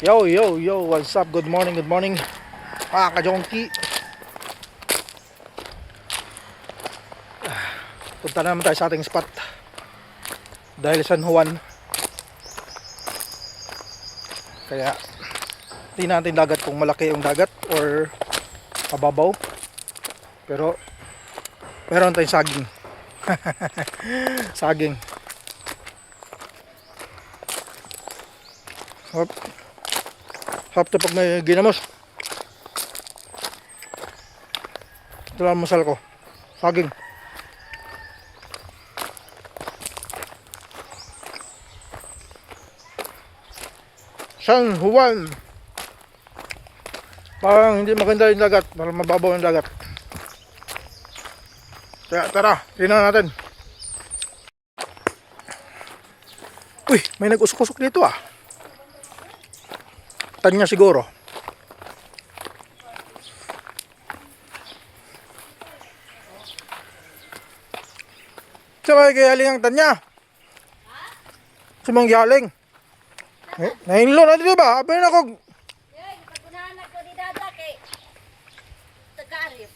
Yo, yo, yo, what's up? Good morning, mga ka-jonky. Punta na naman tayo sa ating spot. Dahil San Juan. Kaya, tingnan natin dagat kung malaki yung dagat or pababaw. Pero, meron tayong saging. Saging. Hop. Hop to pag may ginamos. Ito lang masal ko. Saging. San Juan. Parang hindi maganda yung dagat. Parang mababaw yung dagat. Kaya tara, tingnan natin. Uy, may nag-usok-usok dito ah. Tanya siguro. Sabay galing ang tanya. Sumang galing. Nahinlo na dito ba? Abay na ko. Pagkunahan ako ni Dada kay Tagarip.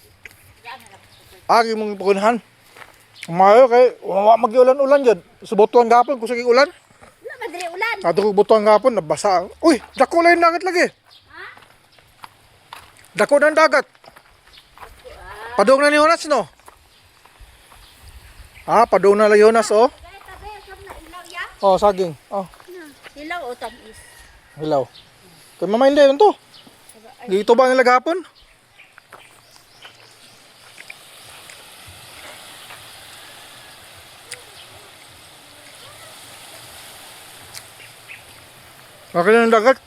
Agi mong ipukunahan. Umayo kay wala mag-ulan-ulan dyan. Subutuan gapon kung sige ulan. Wala madali ulan. Ato ko butuan gapon nabasa. Uy, dako lang yung dagat lagi. Ha? Dako na ang dagat. Padung na ni Jonas no? Ah, padung na lang Jonas oh. Kaya tabi sam na ilaw ya. Oh, saging. Oh, Ilaw o tamis. hilaw. Kay mamain din to. Dito ba nila gapon? Okay na ng dagat.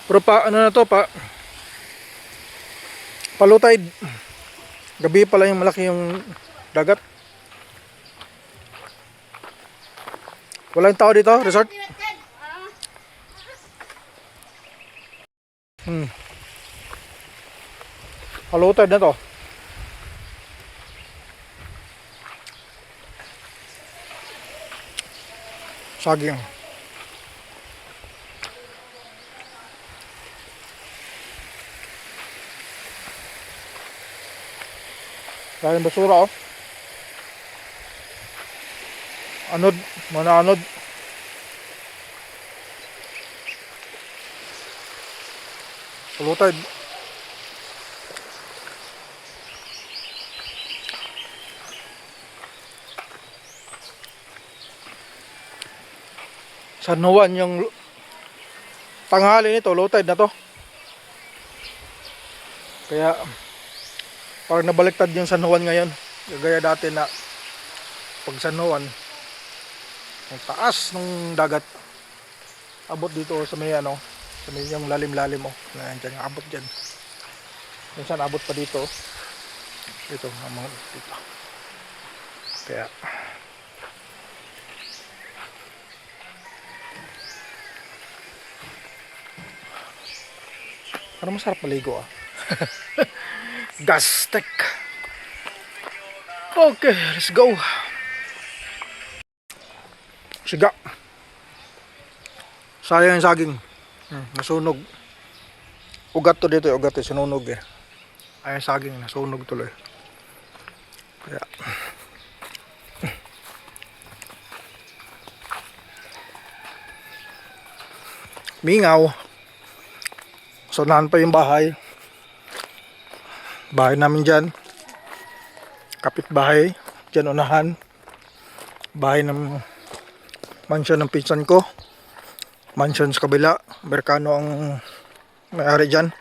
Pero pa, ano na to, low tide. Gabi pala yung malaki yung dagat. Wala yung tao dito, resort. Low tide na to. Saging. Dahil basura oh. Anod, mana anod. Low tide. San Juan yung tanghali nito, low tide na to. Kaya parang nabaliktad yung San Juan ngayon. Gaya dati na pag San Juan ang taas ng dagat. Abot dito sa may ano, sa may yung lalim-lalim oh. Nandiyan yung abot diyan. Minsan abot pa dito. Dito, ang mga dito. Kaya parang masarap maligo ah. Gastek. Okay, let's go. Siga. Sayang yung saging. Nasunog. Ugat to dito, ugat to, sinunog eh. Ay yung saging, nasunog tuloy. Kaya mingaw. Sonahan pa yung bahay. Bahay namin dyan. Kapitbahay. Dyan unahan. Bahay ng mansion ng pinsan ko. Mansion sa kabila. Amerikano ang may-ari dyan.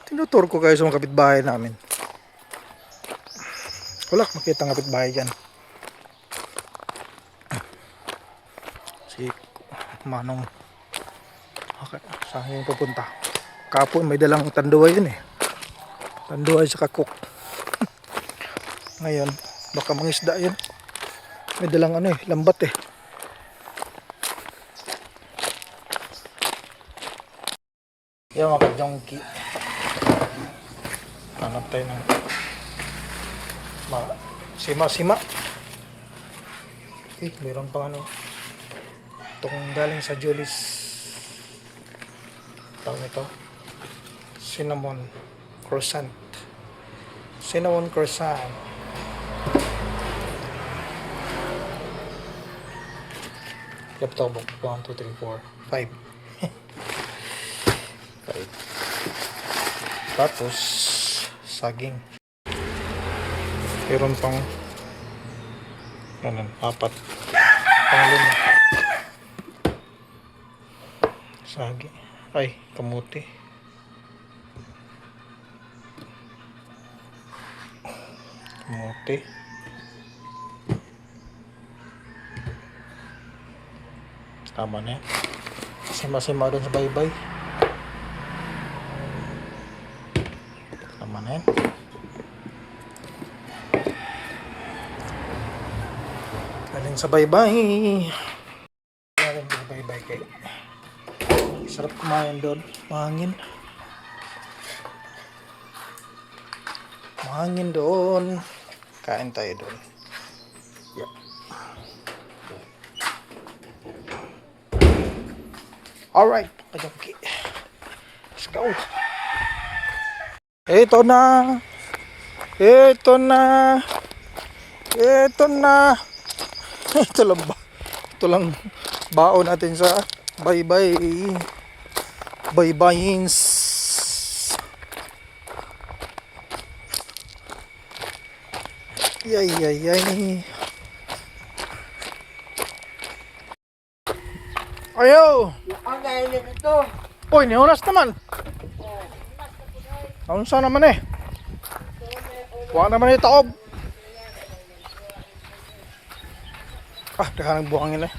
Tinutur ko kayo sa mga kapitbahay namin. Wala makita ang kapitbahay dyan. Si Manong. Okay, saan yung pupunta? Kapon may dalang tanduay yun eh. Tanduay sa kakok. Ngayon, baka mangisda yun. May dalang ano eh, lambat eh. Yung mga ka-junkie. Hanap tayo ng sima-sima. coffee. Meron pang ano. Itong galing sa Julie's. Tawag nito. Cinnamon croissant. Cinnamon croissant. Laptop book. 1, 2, 3, 4, 5. 5. Tapos, saging. Meron pang ano, 4. Pang-5. Saging. Ay, kamuti. Kamuti. Tama na yan. Sima-sima doon sa baybay. Tama na yan. Galing sa baybay. Galing sa baybay kay. Sarap kumain doon. Mahangin. Mahangin doon. Kain tayo doon. Yeah. Alright, pagkaki. Let's go. Ito na. Ito na. Ito na. Ito lang ba? Ito lang baon natin sa bye-bye. Bye-byins. Yay, yay, yay. Ayo! Ang galing ito. Uy, nihunas naman. Ano sa naman eh? Huwag naman yung taob. Ah, teka nang buhangin eh.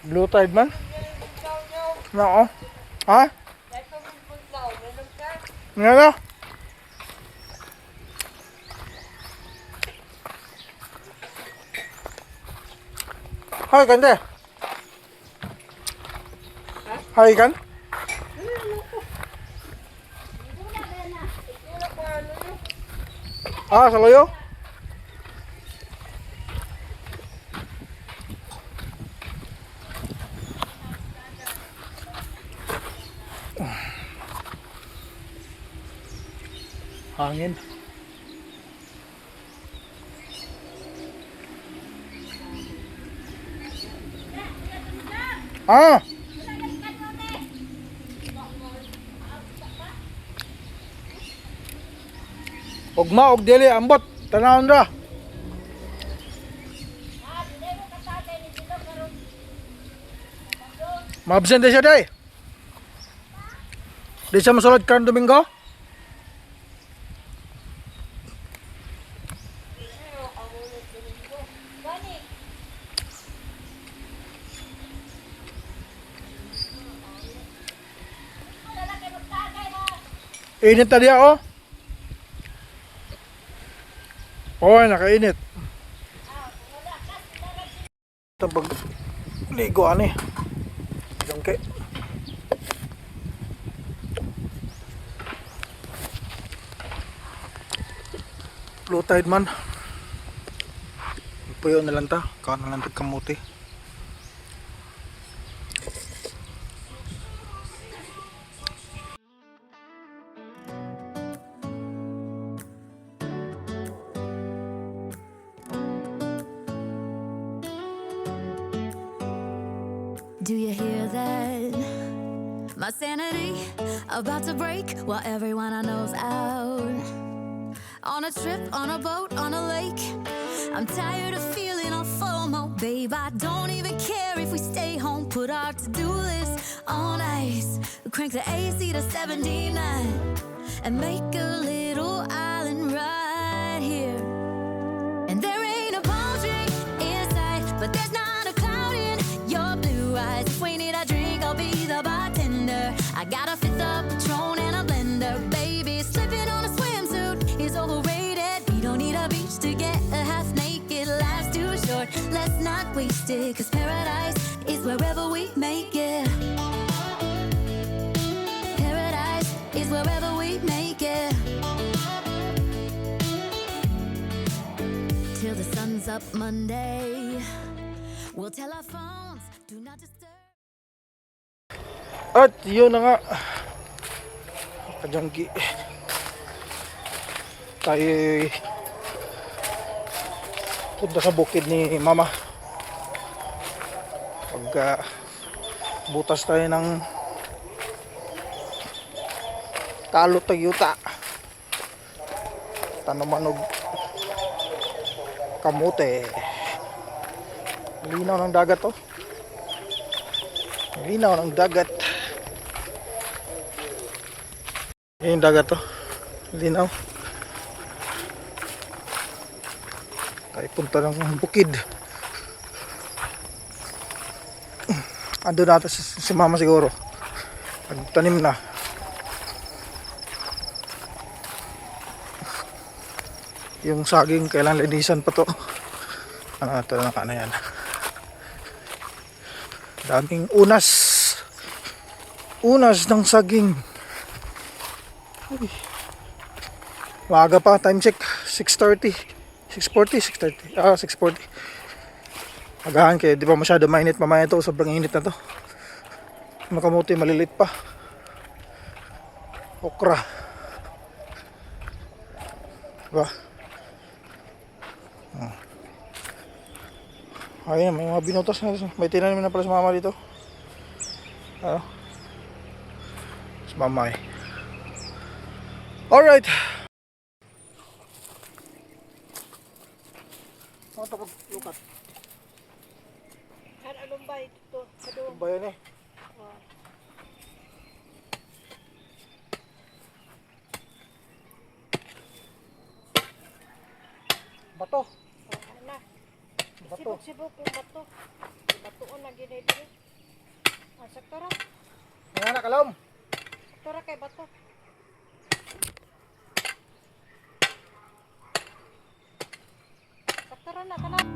Blue Tide man? Nako. Ha? Ano? Hai kan deh. Hai kan? Ah, saloyo? Hangin. Ah. Ugma og dili ambot tanawon ra. Mabsent siya day. Di siya masulod karong Domingo? Init na diya oh. Oy, nakainit. Ito pag ligo ani. Jangke. Blue Tide man. Puyo na lang ta. Kaon na lang ta kamuti. Do you hear that? My sanity about to break while everyone I know's out. On a trip, on a boat, on a lake. I'm tired of feeling all FOMO. Babe, I don't even care if we stay home. Put our to-do list on ice. Crank the AC to 79 and make a little island right here. And there ain't a palm tree in sight, but there's not a cloud in your blue eyes. If we need a drink, I'll be the bartender. I got a fifth of Patron and a blender. Baby, slipping on a swimsuit is overrated. We don't need a beach to get a half naked. Life's too short, let's not waste it. Cause paradise is wherever we make it. Paradise is wherever up Monday. We'll tell our phones, do not disturb. At yun na nga, kajangki, tayo punta sa bukid ni mama. Pagka butas tayo ng kalot tag yuta, tanaman og kamote. Linaw ng dagat to, linaw ng dagat. Yung dagat to, linaw. Tayo punta ng bukid. Ando natin si mama siguro, nagtanim na. Yung saging kailan linisan pa to. Ito na ano yan, daming unas ng saging. Uy. Maaga pa, time check 6:30, 6:40. 6:40. Agahan kayo, di ba masyado mainit mamaya to, sobrang init na to. Makamuti malilit pa. Okra, diba? Ayun, may mga binutas na. May tinanim na pala sa mama dito. Sa mama eh. Alright. Ano ito lukat? Anong ba ito? Ang bayan eh. Bato. Na. Bato. Sibuk yung bato. Batoon na ginili. Sektora. Nga na kalom. Sektora kay bato. Sektora na kanan.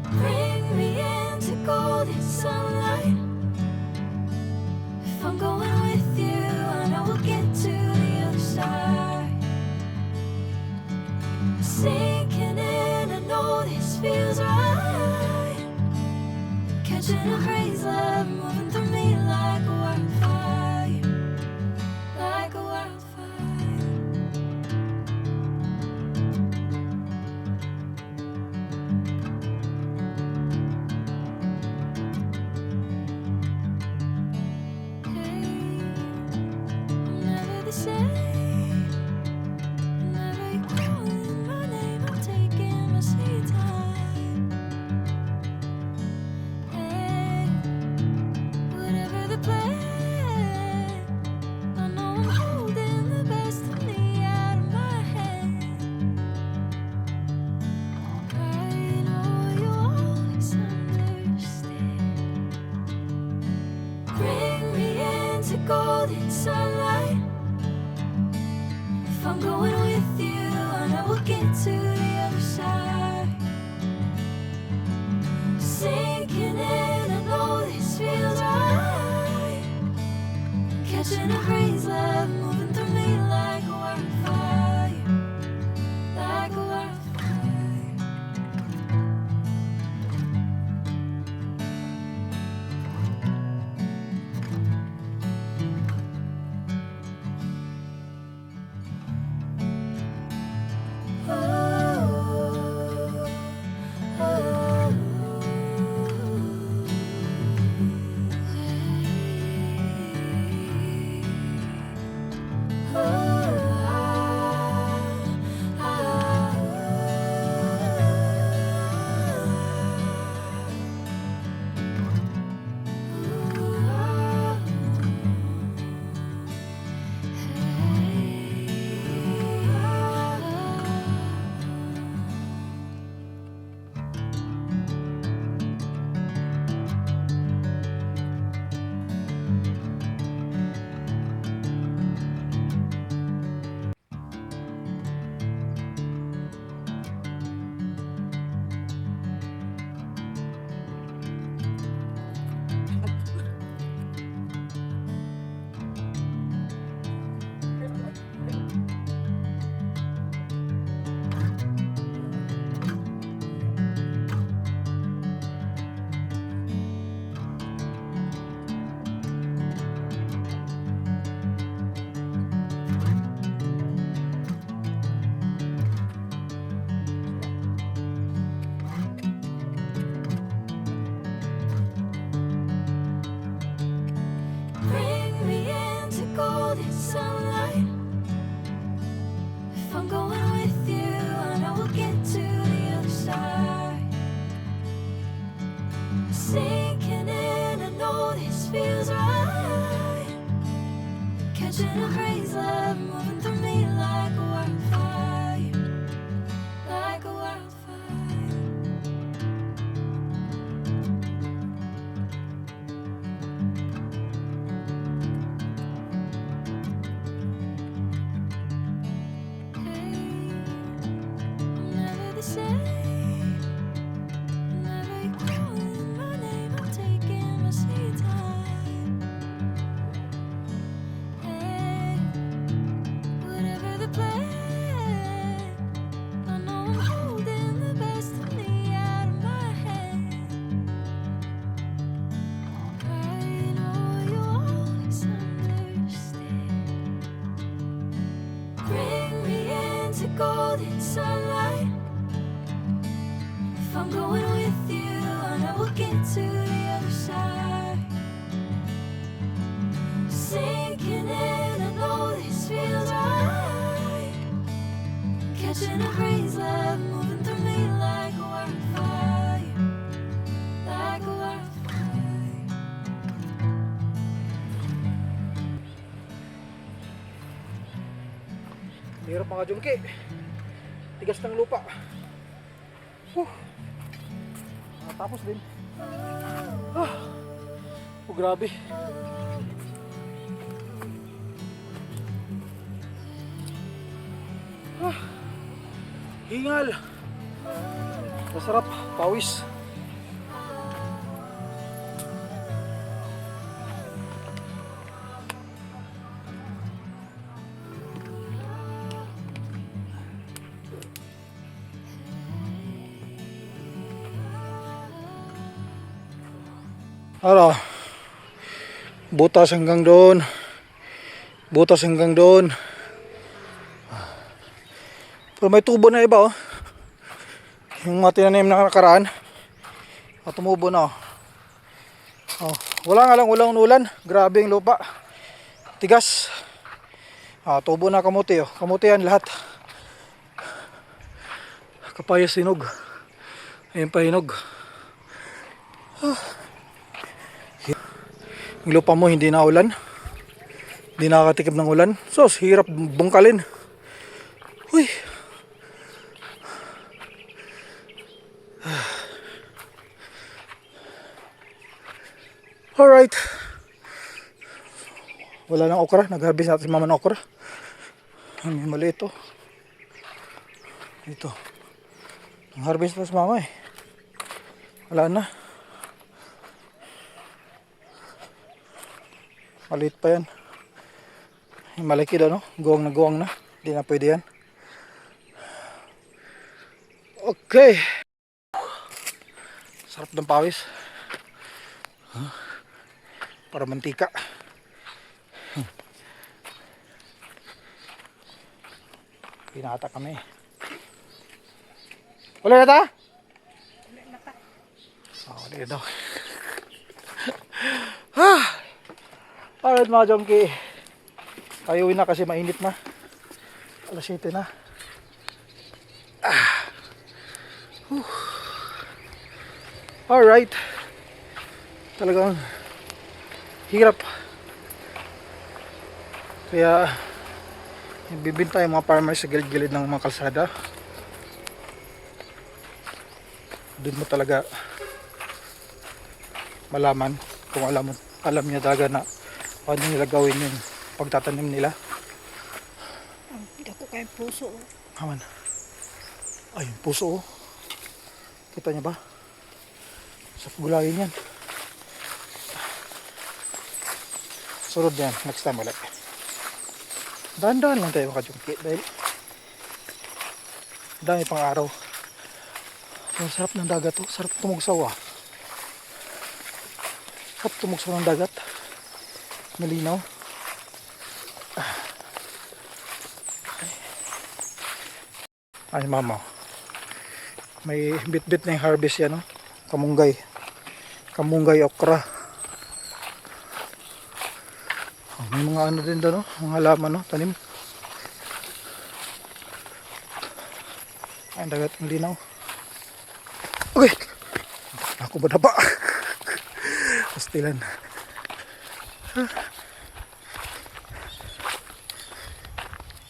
Bring me into golden sunlight. If I'm going with you, I know we'll get to the other side. Sinking in, I know this feels right. Catching a breeze, love moving through me like a wildfire, like a wildfire. Never the same. Never you calling my name, I'm taking my sweet time. Hey, whatever the plan, I know I'm holding the best of me out of my hand. I know you'll always understand. Bring me into golden sunlight. If I'm going with you, I know we'll get to the other side. Sinking in, I know this feels right. Catching a breeze, love moving through me like a wildfire, like a wildfire. golden sunlight. If I'm going with you, I know we'll get to the other side. Sinking in, I know this feels right. Catching a crazy love moving through me like a wildfire, like a wildfire. Hey, I'm never the same. Whenever you're calling my name, I'm taking my sweet time. Hey, whatever the plan, I know I'm holding the best of me out of my hand. I know you'll always understand. Bring me into golden sunlight. If I'm going with you, I know we'll get to the other side. Sinking in, I know this feels right. Catching a breeze, love moving through me like a wildfire, like a wildfire. Hirap mga jungki. Tigas ng lupa. Tapos din. Oh, grabe. Hingal. Masarap. Pawis. Ano? Butas hanggang doon. Butas hanggang doon. Pero may tubo na iba, oh. Yung mga tinanim na nakaraan. Tumubo na, oh. Oh. Wala nga lang ulang ulan. Grabe yung lupa. Tigas. Tubo na kamuti, oh. Kamuti yan lahat. Kapayas hinog. Ayun pa hinog. Yung lupa mo hindi na ulan, hindi nakakatikim ng ulan, so hirap bungkalin. Uy. Alright, wala nang okra. Nag-harvest natin si mama ng okra. May mali ito. Ito nag-harvest na si mama, eh. Wala na. Maliit pa yan. Malaki daw, no? Guwang na. Hindi na pwede yan. Okay. Sarap ng pawis. Para mantika. Pinata kami. Wala na ta? Wala na daw. Alright mga jongki, ayuwi na kasi mainit na. Alas 7 na. Alright, talagang hirap. Kaya bibinta yung mga farmers sa gilid-gilid ng mga kalsada. Doon mo talaga malaman kung alam niya talaga na paano nila gawin yung pagtatanim nila. Hindi ko kayong puso. Haman. Ay, yung puso, oh. Kita niya ba? Sa gulayin yan. Sunod yan. Next time ulit. Dahan-dahan lang tayo mga jungki. Dahil dami pang araw. Ang sarap ng dagat, oh. Sarap tumugsaw, ah. Sarap tumugsaw ng dagat. Malinaw. Ay mama, may bit-bit na yung harvest yan, no? Kamunggay okra. May mga ano din doon, no? Mga halaman, no? Tanim. Ay, ang dagat ng linaw. Okay. Ako ba na ba? Pastilan.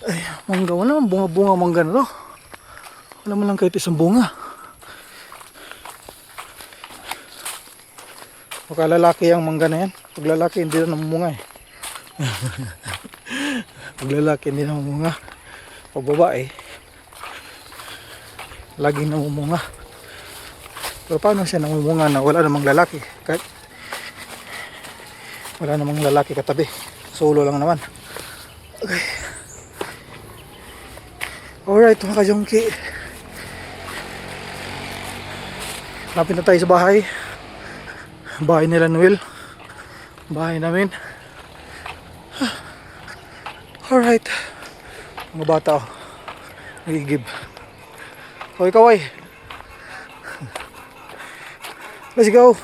Ay, mangga. Wala naman bunga-bunga mangga na to. Wala man lang kahit isang bunga. Baka lalaki ang mangga na yan. Pag lalaki hindi na namumunga eh. Pag lalaki hindi namumunga. Pag babae laging namumunga. Pero paano siya namumunga na wala namang lalaki? Kahit wala namang lalaki katabi. Solo lang naman. Okay. Alright mga kajongki. Lapit na tayo sa bahay. Bahay nila Noel. Bahay namin. Alright. Mga bata oh. Nagigib. Okay kaway. Let's go.